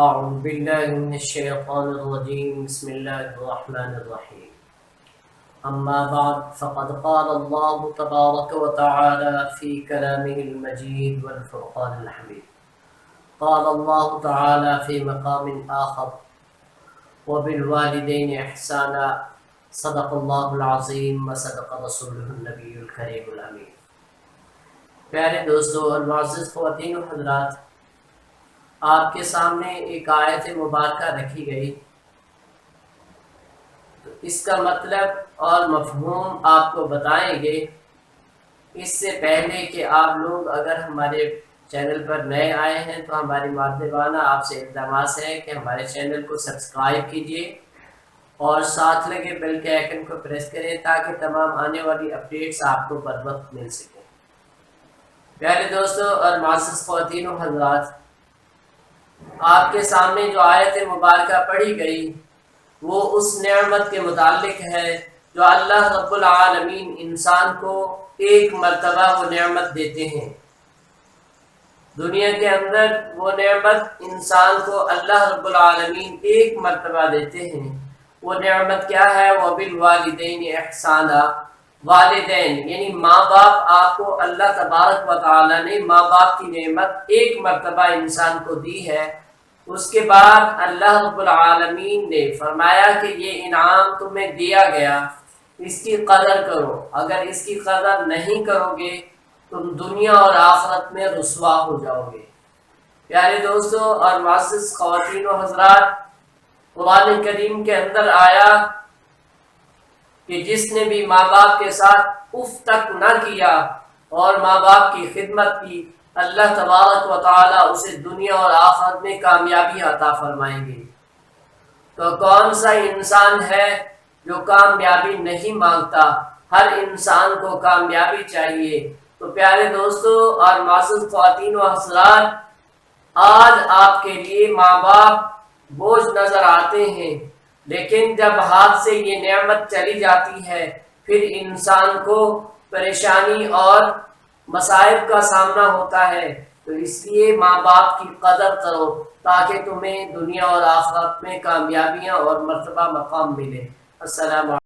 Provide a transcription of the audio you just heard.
أعوذ بالله من الشيطان الرجيم بسم الله الرحمن الرحيم أما بعد فقد قال الله تبارك وتعالى في كلامه المجيد والفرقان الحميد قال الله تعالى في مقام آخر وبالوالدين إحسانا صدق الله العظيم وصدق رسوله النبي الكريم الأمين۔ پیارے دوستو اور معزز خواتین و حضرات، آپ کے سامنے ایک آیت مبارکہ رکھی گئی، تو اس کا مطلب اور مفہوم آپ کو بتائیں گے۔ اس سے پہلے کہ آپ لوگ اگر ہمارے چینل پر نئے آئے ہیں تو ہماری مادبانہ آپ سے التماس ہے کہ ہمارے چینل کو سبسکرائب کیجیے اور ساتھ لگے بیل کے آئیکن کو پریس کریں تاکہ تمام آنے والی اپڈیٹس آپ کو بر وقت مل سکیں۔ پیارے دوستو اور معزز خواتین و حضرات، آپ کے سامنے جو آیت مبارکہ پڑھی گئی وہ اس نعمت کے متعلق ہے جو اللہ رب العالمین انسان کو ایک مرتبہ وہ نعمت دیتے ہیں۔ دنیا کے اندر وہ نعمت انسان کو اللہ رب العالمین ایک مرتبہ دیتے ہیں۔ وہ نعمت کیا ہے؟ وَبِالْوَالِدَيْنِ إِحْسَانًا، والدین یعنی ماں باپ، آپ کو اللہ تبارک و تعالی نے ماں باپ کی نعمت ایک مرتبہ انسان کو دی ہے۔ اس کے بعد اللہ رب العالمین نے فرمایا کہ یہ انعام تمہیں دیا گیا، اس کی قدر کرو، اگر اس کی قدر نہیں کرو گے تم دنیا اور آخرت میں رسوا ہو جاؤ گے۔ پیارے دوستو اور معزز خواتین و حضرات، قرآن کریم کے اندر آیا کہ جس نے بھی ماں باپ کے ساتھ اف تک نہ کیا اور ماں باپ کی خدمت کی، اللہ تبارک و تعالی اسے دنیا اور آخرت میں کامیابی عطا فرمائیں گے۔ تو کون سا انسان ہے جو کامیابی نہیں مانگتا؟ ہر انسان کو کامیابی چاہیے۔ تو پیارے دوستو اور معزز خواتین و حضرات، آج آپ کے لیے ماں باپ بوجھ نظر آتے ہیں، لیکن جب ہاتھ سے یہ نعمت چلی جاتی ہے پھر انسان کو پریشانی اور مصائب کا سامنا ہوتا ہے۔ تو اس لیے ماں باپ کی قدر کرو تاکہ تمہیں دنیا اور آخرت میں کامیابیاں اور مرتبہ مقام ملے۔ السلام علیکم۔